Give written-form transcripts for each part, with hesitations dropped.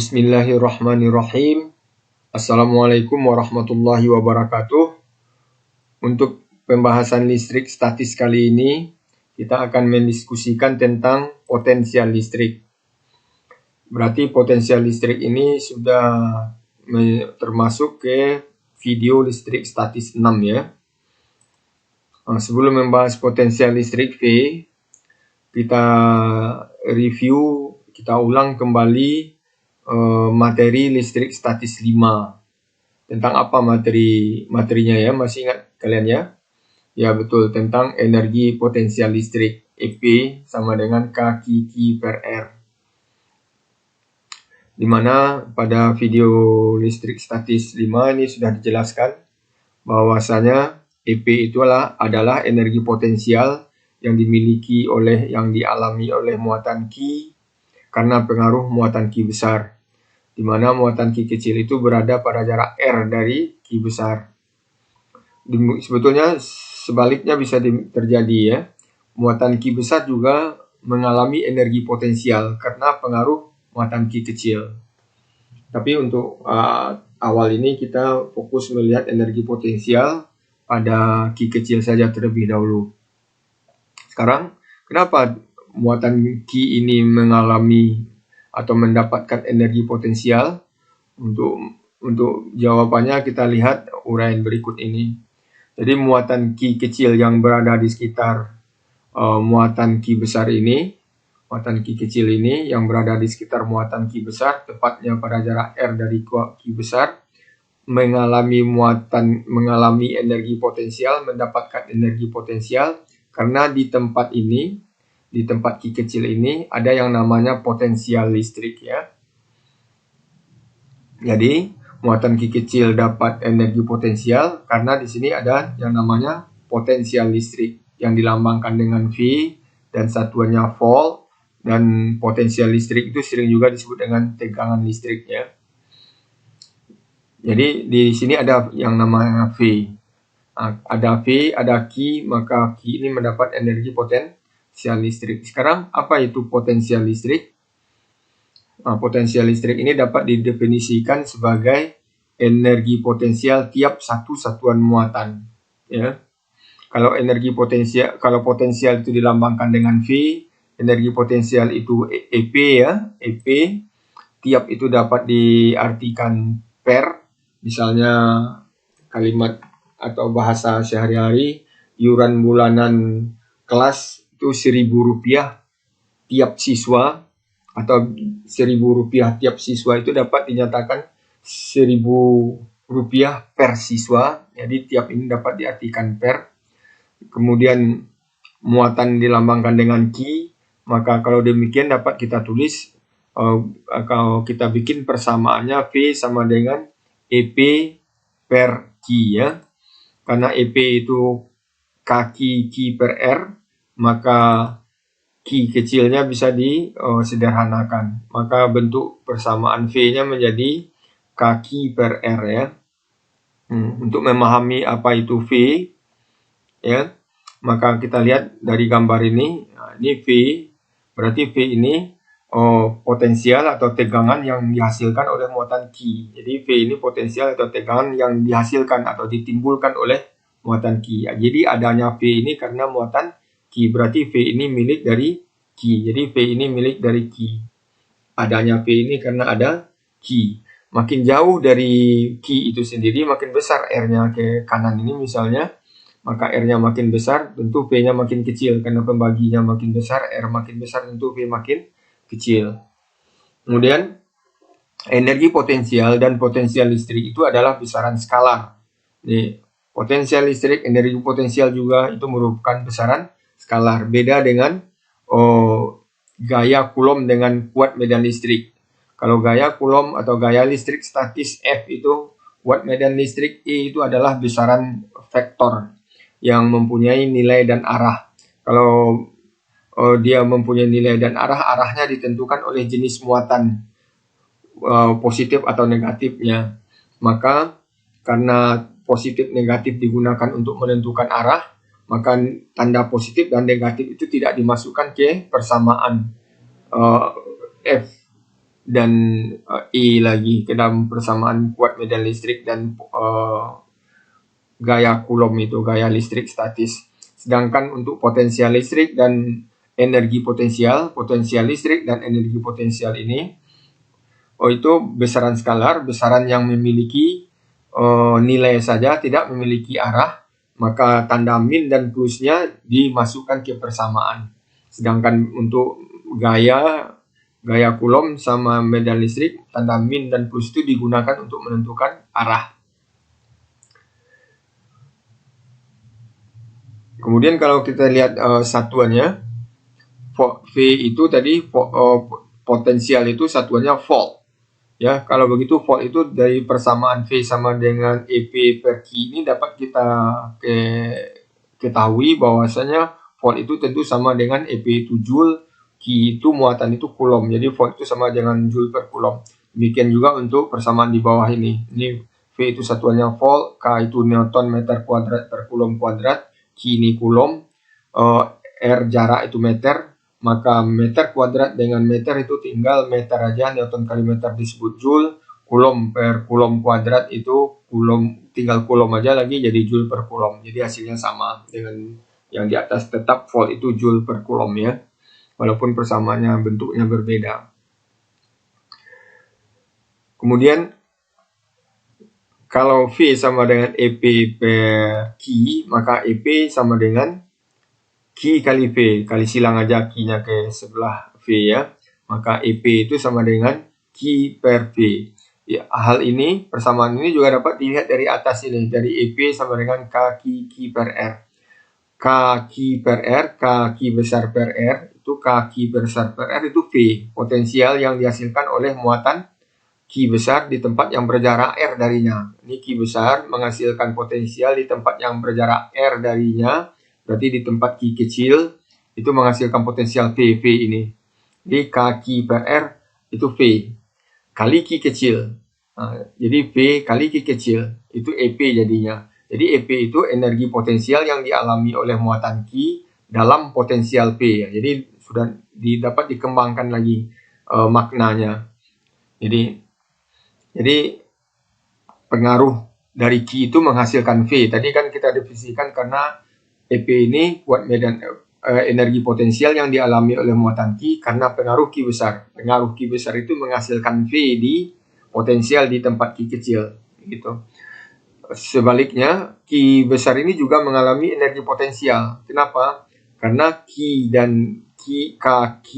Bismillahirrahmanirrahim. Assalamualaikum warahmatullahi wabarakatuh. Untuk pembahasan listrik statis kali ini, kita akan mendiskusikan tentang potensial listrik. Berarti potensial listrik ini sudah termasuk ke video listrik statis 6 ya. Sebelum membahas potensial listrik V, kita review, kita ulang kembali materi listrik statis 5. Tentang apa materinya ya, masih ingat kalian ya? Ya betul, tentang energi potensial listrik. EP sama dengan K/Q per R. Dimana pada video listrik statis 5 ini sudah dijelaskan bahwasanya EP itu adalah energi potensial yang dimiliki yang dialami oleh muatan Q karena pengaruh muatan Q besar, di mana muatan Q kecil itu berada pada jarak R dari Q besar. Sebetulnya sebaliknya bisa terjadi ya. Muatan Q besar juga mengalami energi potensial karena pengaruh muatan Q kecil. Tapi untuk awal ini kita fokus melihat energi potensial pada Q kecil saja terlebih dahulu. Sekarang, kenapa muatan Q ini mengalami atau mendapatkan energi potensial? Untuk jawabannya kita lihat uraian berikut ini. Jadi muatan Q kecil yang berada di sekitar muatan Q besar ini, muatan Q kecil ini yang berada di sekitar muatan Q besar, tepatnya pada jarak R dari Q besar, mengalami energi potensial, mendapatkan energi potensial karena di tempat ini, di tempat Q kecil ini ada yang namanya potensial listrik ya. Jadi muatan Q kecil dapat energi potensial karena di sini ada yang namanya potensial listrik yang dilambangkan dengan V dan satuannya volt, dan potensial listrik itu sering juga disebut dengan tegangan listrik ya. Jadi di sini ada yang namanya V. Ada V, ada Q, maka Q ini mendapat energi potensial listrik. Sekarang apa itu potensial listrik? Potensial listrik ini dapat didefinisikan sebagai energi potensial tiap satu satuan muatan. Ya. Kalau potensial itu dilambangkan dengan V, energi potensial itu EP ya, EP. Tiap itu dapat diartikan per, misalnya kalimat atau bahasa sehari-hari, iuran bulanan kelas itu Rp1.000 tiap siswa, atau Rp1.000 tiap siswa itu dapat dinyatakan Rp1.000 per siswa. Jadi tiap ini dapat diartikan per. Kemudian muatan dilambangkan dengan Q, maka kalau demikian dapat kita tulis, kalau kita bikin persamaannya V sama dengan EP per Q ya. Karena EP itu K/Q per R, maka Q kecilnya bisa disederhanakan. Maka bentuk persamaan V-nya menjadi K/Q per R ya. Untuk memahami apa itu V ya, maka kita lihat dari gambar ini. Ini V, berarti V ini potensial atau tegangan yang dihasilkan oleh muatan Q. Jadi V ini potensial atau tegangan yang dihasilkan atau ditimbulkan oleh muatan Q. Jadi adanya V ini karena muatan Q, berarti V ini milik dari Q. Jadi V ini milik dari Q. Adanya V ini karena ada Q. Makin jauh dari Q itu sendiri, makin besar R-nya ke kanan ini misalnya, maka R-nya makin besar, tentu V-nya makin kecil. Karena pembaginya makin besar, R makin besar, tentu V makin kecil. Kemudian, energi potensial dan potensial listrik itu adalah besaran skalar. Nih, potensial listrik, energi potensial juga itu merupakan besaran skalar. Beda dengan gaya Coulomb dengan watt medan listrik. Kalau gaya Coulomb atau gaya listrik statis F itu, watt medan listrik E itu adalah besaran vektor yang mempunyai nilai dan arah. Kalau dia mempunyai nilai dan arahnya ditentukan oleh jenis muatan positif atau negatifnya. Maka karena positif negatif digunakan untuk menentukan arah, maka tanda positif dan negatif itu tidak dimasukkan ke persamaan F dan E lagi ke dalam persamaan kuat medan listrik dan gaya Coulomb itu gaya listrik statis. Sedangkan untuk potensial listrik dan energi potensial listrik dan energi potensial ini itu besaran skalar, besaran yang memiliki nilai saja, tidak memiliki arah, maka tanda min dan plusnya dimasukkan ke persamaan. Sedangkan untuk gaya Coulomb sama medan listrik, tanda min dan plus itu digunakan untuk menentukan arah. Kemudian kalau kita lihat satuannya, V itu tadi potensial itu satuannya volt. Ya, kalau begitu volt itu dari persamaan V sama dengan EP per Q ini dapat kita ketahui bahwasanya volt itu tentu sama dengan EP itu joule, Q itu muatan itu Coulomb. Jadi volt itu sama dengan joule per Coulomb. Demikian juga untuk persamaan di bawah ini. Ini V itu satuannya volt, K itu Newton meter kuadrat per Coulomb kuadrat, Q ini Coulomb, R jarak itu meter, maka meter kuadrat dengan meter itu tinggal meter aja, Newton kali meter disebut joule, Coulomb per Coulomb kuadrat itu Coulomb, tinggal Coulomb aja lagi jadi joule per Coulomb. Jadi hasilnya sama dengan yang di atas, tetap volt itu joule per Coulomb ya, walaupun persamaannya bentuknya berbeda. Kemudian kalau V sama dengan EP per Q, maka EP sama dengan Q kali V, kali silang aja Q-nya ke sebelah V ya. Maka EP itu sama dengan Q per V. Ya, hal ini, persamaan ini juga dapat dilihat dari atas ini. Dari EP sama dengan K Q per R. K Q per R, K Q besar per R, itu K Q besar per R itu V. Potensial yang dihasilkan oleh muatan Q besar di tempat yang berjarak R darinya. Ini Q besar menghasilkan potensial di tempat yang berjarak R darinya. Berarti di tempat Q kecil itu menghasilkan potensial V ini. Jadi K Q per R itu V kali Q kecil. Nah, jadi V kali Q kecil itu EP jadinya. Jadi EP itu energi potensial yang dialami oleh muatan Q dalam potensial V ya. Jadi sudah dapat dikembangkan lagi maknanya. Jadi pengaruh dari Q itu menghasilkan V. Tadi kan kita definisikan karena EP ini kuat medan energi potensial yang dialami oleh muatan Q karena pengaruh Q besar. Pengaruh Q besar itu menghasilkan V di potensial di tempat Q kecil. Gitu. Sebaliknya, Q besar ini juga mengalami energi potensial. Kenapa? Karena Q dan K Q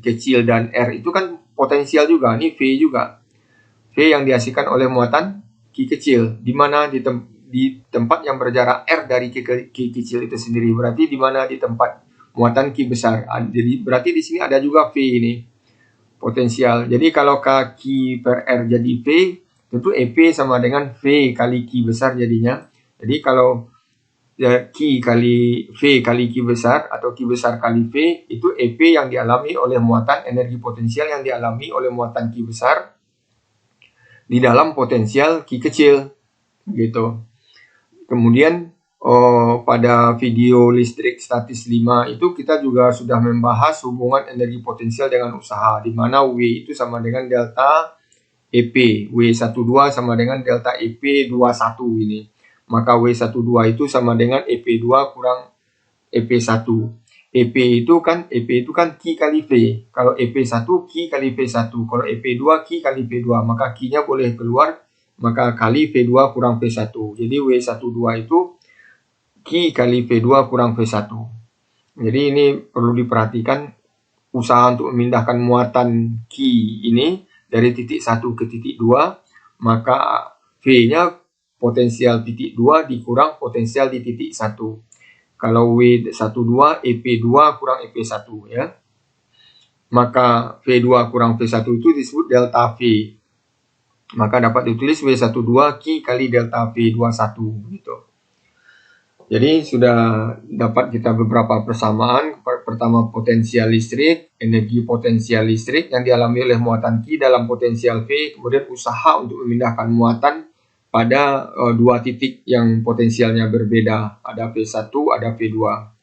kecil dan R itu kan potensial juga. Ini V juga. V yang dihasilkan oleh muatan Q kecil. Di mana di tempat yang berjarak R dari Q kecil itu sendiri. Berarti di mana di tempat muatan Q besar. Jadi berarti di sini ada juga V ini. Potensial. Jadi kalau K Q per R jadi V, tentu EP sama dengan V kali Q besar jadinya. Jadi kalau Q kali V kali Q besar atau Q besar kali V itu EP yang dialami oleh muatan energi potensial yang dialami oleh muatan Q besar di dalam potensial Q kecil gitu. Kemudian pada video listrik statis 5 itu kita juga sudah membahas hubungan energi potensial dengan usaha, di mana W itu sama dengan delta EP, W12 sama dengan delta EP21 ini. Maka W12 itu sama dengan EP2 kurang EP1. EP itu kan Q kali V. Kalau EP1 Q kali V1. Kalau EP2 Q kali V2. Maka Q-nya boleh keluar, maka kali V2 kurang V1. Jadi W12 itu Q kali V2 kurang V1. Jadi ini perlu diperhatikan usaha untuk memindahkan muatan Q ini dari titik 1 ke titik 2, maka V-nya potensial titik 2 dikurang potensial di titik 1. Kalau W12 EP2 kurang EP1 ya. Maka V2 kurang V1 itu disebut delta V. Maka dapat ditulis W12 Q kali delta V21 gitu. Jadi sudah dapat kita beberapa persamaan. Pertama potensial listrik, energi potensial listrik yang dialami oleh muatan Q dalam potensial V. Kemudian usaha untuk memindahkan muatan pada dua titik yang potensialnya berbeda. Ada V1, ada V2.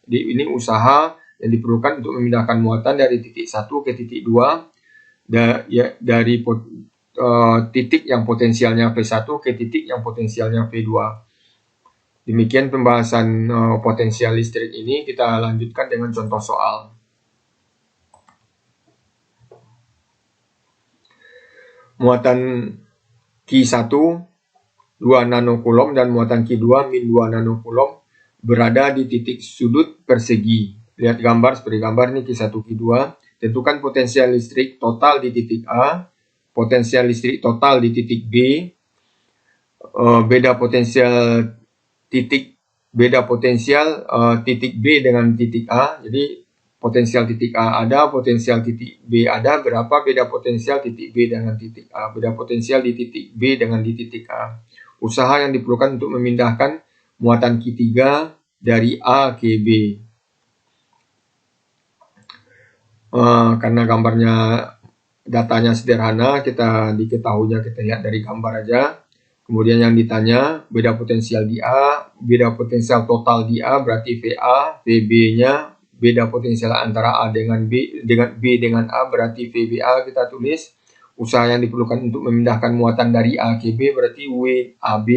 Jadi ini usaha yang diperlukan untuk memindahkan muatan dari titik 1 ke titik 2 dari titik yang potensialnya V1 ke titik yang potensialnya V2. Demikian pembahasan potensial listrik ini. Kita lanjutkan dengan contoh soal. Muatan Q1 2 nanocoulomb dan muatan Q2 min 2 nanocoulomb berada di titik sudut persegi. Lihat gambar seperti gambar ini Q1 Q2. Tentukan potensial listrik total di titik A, potensial listrik total di titik B, beda potensial titik B dengan titik A. Jadi potensial titik A ada, potensial titik B ada, berapa beda potensial titik B dengan titik A, beda potensial di titik B dengan di titik A. Usaha yang diperlukan untuk memindahkan muatan Q3 dari A ke B. Karena gambarnya datanya sederhana, kita diketahuinya kita lihat dari gambar aja. Kemudian yang ditanya, beda potensial di A, beda potensial total di A, berarti VA, VB-nya, beda potensial antara A dengan B dengan A, berarti VBA kita tulis. Usaha yang diperlukan untuk memindahkan muatan dari A ke B, berarti WAB.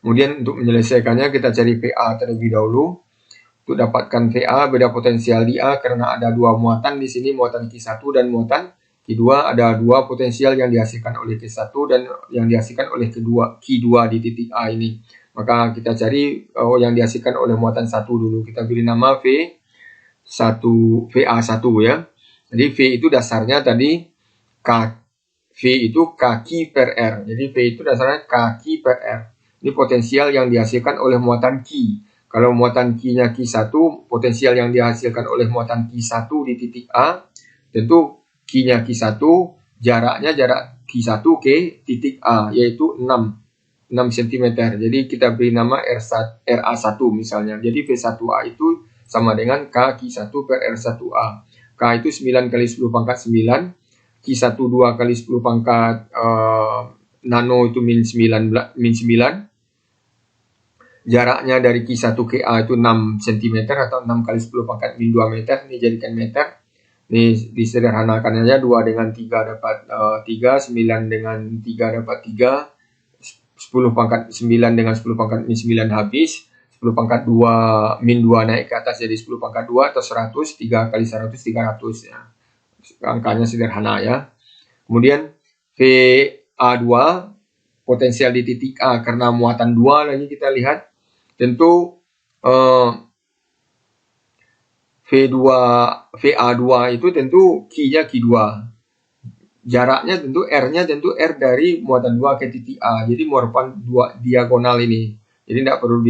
Kemudian untuk menyelesaikannya, kita cari VA terlebih dahulu. Untuk dapatkan VA, beda potensial di A, karena ada dua muatan di sini, muatan Q1 dan muatan Q2, ada dua potensial yang dihasilkan oleh Q1 dan yang dihasilkan oleh Q2 di titik A ini. Maka kita cari yang dihasilkan oleh muatan 1 dulu. Kita beri nama VA1 ya. Jadi V itu dasarnya tadi V itu kaki per R. Jadi V itu dasarnya kaki per R. Ini potensial yang dihasilkan oleh muatan Q. Kalau muatan Q-nya Q1, potensial yang dihasilkan oleh muatan Q1 di titik A, tentu Q-nya Q1, jaraknya jarak Q1 ke titik A, yaitu 6 cm. Jadi kita beri nama RA1 misalnya. Jadi V1A itu sama dengan K Q1 per R1A. K itu 9 kali 10 pangkat 9. Q1 2 kali 10 pangkat nano itu min 9. Jaraknya dari Q1 ke A itu 6 cm atau 6 kali 10 pangkat min 2 meter. Ini jadikan meter. Ini disederhanakan aja, 2 dengan 3 dapat 3, 9 dengan 3 dapat 3, 10 pangkat 9 dengan 10 pangkat min 9 habis, 10 pangkat 2 min 2 naik ke atas jadi 10 pangkat 2 atau 100, 3 kali 100, 300 ya. Angkanya sederhana ya. Kemudian VA2, potensial di titik A, karena muatan 2 lagi kita lihat, tentu VA2 itu tentu Q-nya Q2. Jaraknya tentu R-nya tentu R dari muatan 2 ke titik A. Jadi merupakan dua diagonal ini. Jadi tidak perlu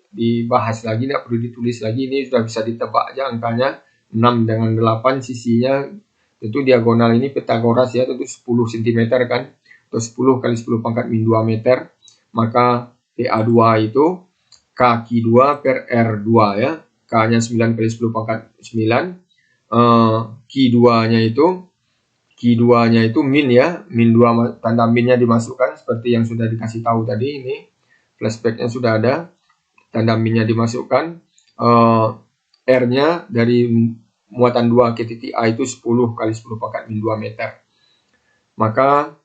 dibahas lagi, tidak perlu ditulis lagi. Ini sudah bisa ditebak aja angkanya. 6 dengan 8 sisinya. Tentu diagonal ini Pythagoras ya, tentu 10 cm kan. Atau 10 kali 10 pangkat min 2 meter. Maka VA2 itu K2 per R2 ya. K-nya 9 kali 10 pangkat 9. Q2-nya itu min ya. Min 2, tanda minnya dimasukkan seperti yang sudah dikasih tahu tadi. Ini flashbacknya sudah ada. Tanda minnya dimasukkan. R-nya dari muatan 2 ke titik A itu 10 kali 10 pangkat min 2 meter. Maka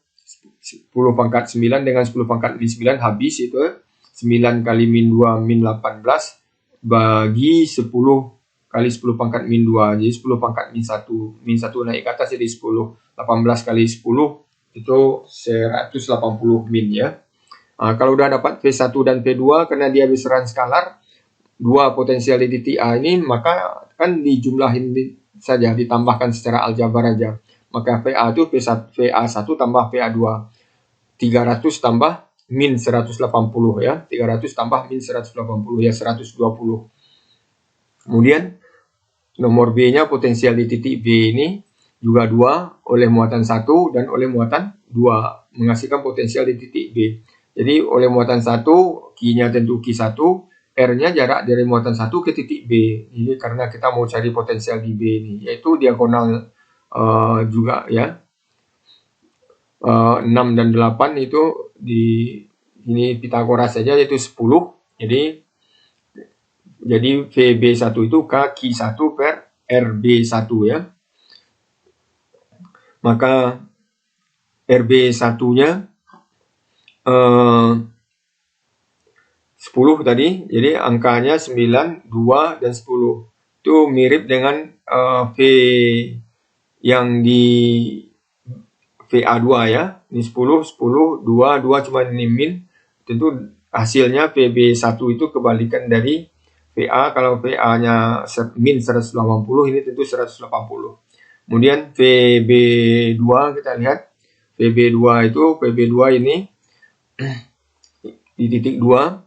10 pangkat 9 dengan 10 pangkat min 9 habis itu 9 kali min 2 min 18 bagi 10 kali 10 pangkat min 2. Jadi 10 pangkat min 1. Min 1 naik ke atas jadi 10. 18 kali 10 itu 180 min ya. Kalau udah dapat V1 dan V2 karena dia besaran skalar, dua potensial di titik A ini, maka kan dijumlahin saja, ditambahkan secara aljabar aja. Maka VA itu VA1 tambah VA2. 300 tambah min 180 ya. 300 tambah min 180 ya 120. Kemudian nomor B-nya potensial di titik B ini juga 2 oleh muatan 1 dan oleh muatan 2 menghasilkan potensial di titik B. Jadi oleh muatan 1, Q-nya tentu Q1, R-nya jarak dari muatan 1 ke titik B. Ini karena kita mau cari potensial di B ini, yaitu diagonal juga ya. 6 dan 8 itu ini Pythagoras saja yaitu 10. Jadi VB1 itu K Q1 per RB1 ya. maka RB1-nya 10 tadi, jadi angkanya 9, 2, dan 10. Itu mirip dengan V yang di VA2 ya. Ini 10, 10, 2, 2 cuma ini min. Tentu hasilnya VB1 itu kebalikan dari VA. Kalau VA-nya min 180, ini tentu 180. Kemudian VB2 kita lihat. VB2 itu, VB2 ini di titik 2,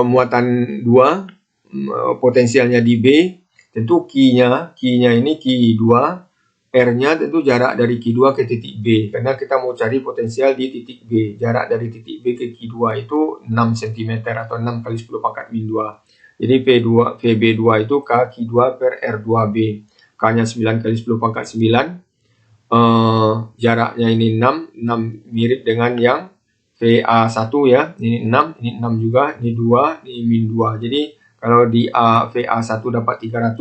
muatan 2, potensialnya di B, tentu Q-nya ini Q2, R-nya tentu jarak dari Q2 ke titik B, karena kita mau cari potensial di titik B. Jarak dari titik B ke Q2 itu 6 cm atau 6 kali 10 pangkat min 2. Jadi VB2 itu K Q2 per R2B. K-nya 9 kali 10 pangkat 9. Jaraknya ini 6 mirip dengan yang VA1 ya. Ini 6, ini 6 juga, ini 2, ini min 2. Jadi kalau di VA1 dapat 300,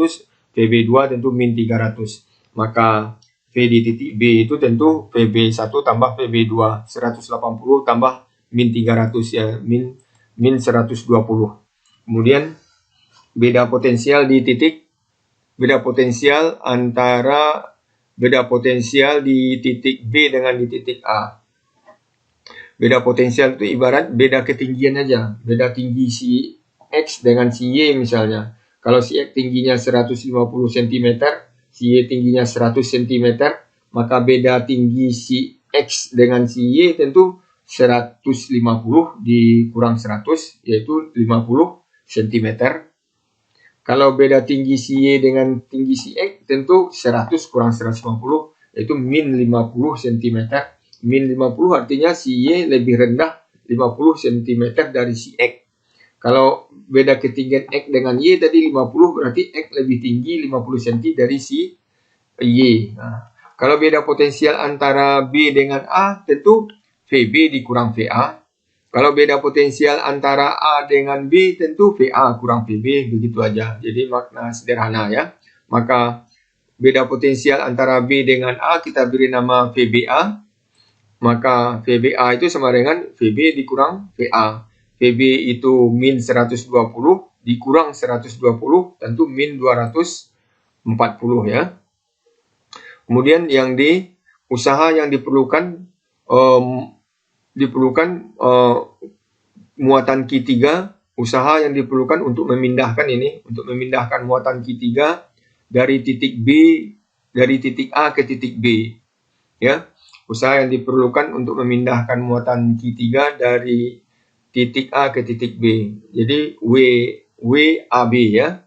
VB2 tentu min 300. Maka V di titik B itu tentu VB1 tambah VB2, 180 tambah min 300 ya, min 120. Kemudian beda potensial di titik, beda potensial di titik B dengan di titik A. Beda potensial itu ibarat beda ketinggian aja, beda tinggi si X dengan si Y misalnya. Kalau si X tingginya 150 cm, si Y tingginya 100 cm, maka beda tinggi si X dengan si Y tentu 150 dikurang 100, yaitu 50 cm. Kalau beda tinggi si Y dengan tinggi si X, tentu 100 kurang 150, yaitu min 50 cm. Min 50 artinya si Y lebih rendah 50 cm dari si X. Kalau beda ketinggian X dengan Y tadi 50, berarti X lebih tinggi 50 cm dari si Y. Nah, kalau beda potensial antara B dengan A, tentu VB dikurang VA. Kalau beda potensial antara A dengan B, tentu VA kurang VB, begitu aja. Jadi makna sederhana ya. Maka beda potensial antara B dengan A kita beri nama VBA. Maka VBA itu sama dengan VB dikurang VA. VB itu min 120 dikurang 120, tentu min 240 ya. Kemudian yang di usaha yang diperlukan muatan Q3, usaha yang diperlukan untuk memindahkan muatan Q3 dari titik B, dari titik A ke titik B. Ya, usaha yang diperlukan untuk memindahkan muatan Q3 dari titik A ke titik B. Jadi WAB ya.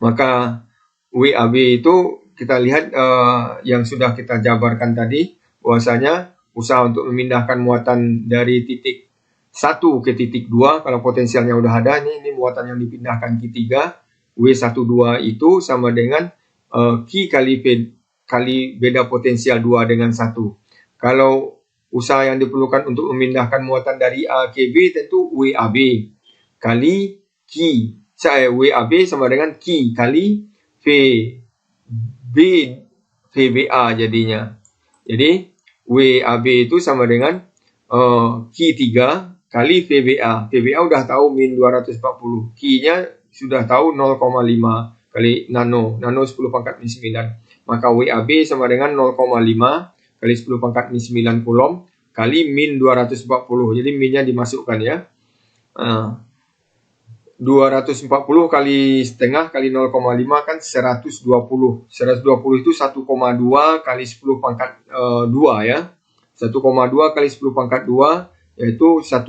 Maka WAB itu kita lihat yang sudah kita jabarkan tadi, bahwasanya usaha untuk memindahkan muatan dari titik 1 ke titik 2, kalau potensialnya udah ada, ini muatan yang dipindahkan Q3, W12 itu sama dengan Q kali beda potensial 2 dengan 1. Kalau usaha yang diperlukan untuk memindahkan muatan dari A ke B, tentu WAB kali Q. WAB sama dengan Q kali VBA jadinya. Jadi WAB itu sama dengan Q3 kali VBA. VBA udah tahu min 240. Q-nya sudah tahu 0,5 kali nano 10 pangkat min 9. Maka WAB sama dengan 0,5 kali 10 pangkat min 9 Coulomb kali min 240. Jadi minnya dimasukkan ya. 240 kali setengah kali 0,5 kan 120. 120 itu 1,2 kali 10 pangkat 2 ya. 1,2 kali 10 pangkat 2 yaitu 1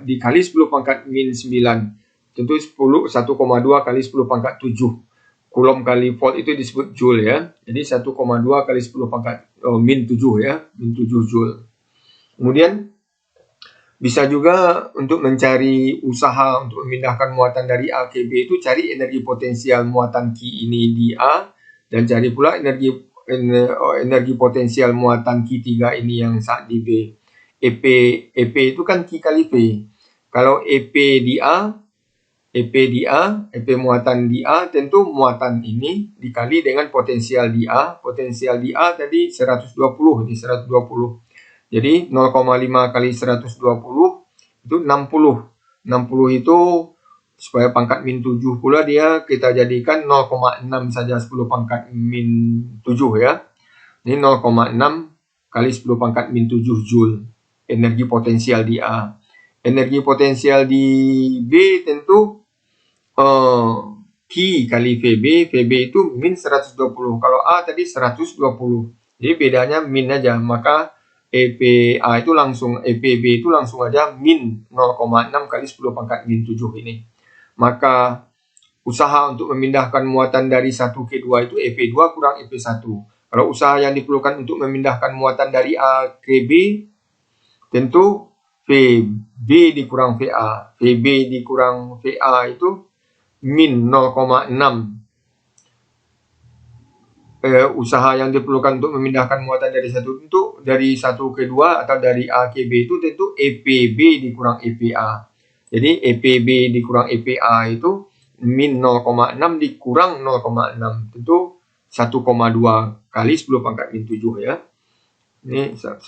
dikali 10 pangkat min 9. Tentu 1,2 kali 10 pangkat 7. Coulomb kali volt itu disebut joule ya. Jadi 1,2 kali 10 pangkat min 7 ya. Min 7 joule. Kemudian bisa juga untuk mencari usaha untuk memindahkan muatan dari A ke B itu cari energi potensial muatan Q ini di A dan cari pula energi potensial muatan Q3 ini yang saat di B. EP itu kan Q kali V. Kalau EP di A, EP di A, EP muatan di A, tentu muatan ini dikali dengan potensial di A. Potensial di A tadi 120, ini 120. Jadi 0,5 kali 120 itu 60. 60 itu supaya pangkat min 7 pula dia kita jadikan 0,6 saja 10 pangkat min 7 ya. Ini 0,6 kali 10 pangkat min 7 Joule energi potensial di A. Energi potensial di B tentu Q kali VB. VB itu min 120. Kalau A tadi 120. Jadi bedanya min aja. Maka EPA itu langsung, EPB itu langsung aja min 0,6 kali 10 pangkat min 7 ini. Maka usaha untuk memindahkan muatan dari 1 ke 2 itu EP2 kurang EP1. Kalau usaha yang diperlukan untuk memindahkan muatan dari A ke B, tentu VB dikurang VA. VB dikurang VA itu min 0,6. Usaha yang diperlukan untuk memindahkan muatan dari dari 1 ke 2 atau dari A ke B itu tentu EPB dikurang EPA. Jadi EPB dikurang EPA itu min 0,6 dikurang 0,6. Tentu 1,2 kali 10 pangkat min 7 ya. Ini 1,2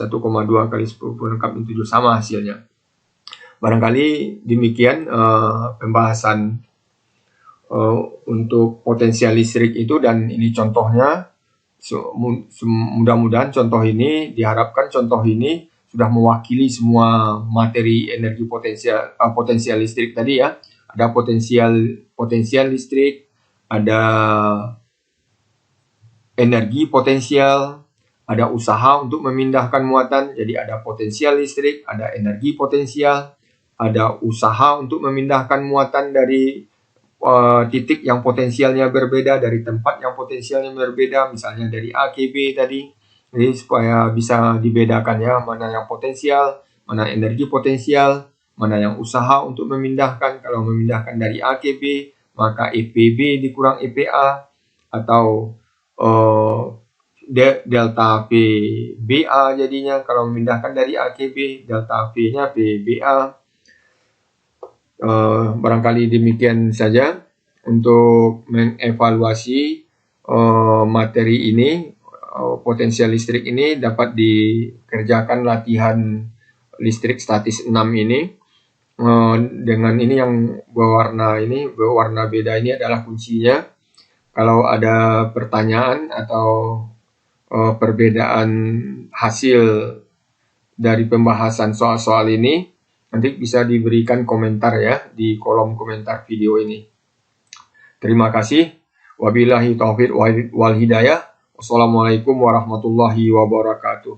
kali 10 pangkat min 7 sama hasilnya. Barangkali demikian pembahasan untuk potensial listrik itu, dan ini contohnya. Mudah-mudahan contoh ini, diharapkan contoh ini sudah mewakili semua materi energi potensial listrik tadi ya. Ada potensial listrik, ada energi potensial, ada usaha untuk memindahkan muatan. Jadi ada potensial listrik, ada energi potensial, ada usaha untuk memindahkan muatan dari titik yang potensialnya berbeda, dari tempat yang potensialnya berbeda, misalnya dari A ke B tadi. Jadi supaya bisa dibedakan ya, mana yang potensial, mana energi potensial, mana yang usaha untuk memindahkan. Kalau memindahkan dari A ke B, maka EPB dikurang EPA, atau delta PBA jadinya. Kalau memindahkan dari A ke B, delta P-nya PBA. Barangkali demikian saja untuk mengevaluasi materi ini. Potensial listrik ini dapat dikerjakan latihan listrik statis 6 ini. Dengan ini yang berwarna beda ini adalah kuncinya. Kalau ada pertanyaan atau perbedaan hasil dari pembahasan soal-soal ini, nanti bisa diberikan komentar ya di kolom komentar video ini. Terima kasih. Wabillahi taufiq wal hidayah. Wassalamualaikum warahmatullahi wabarakatuh.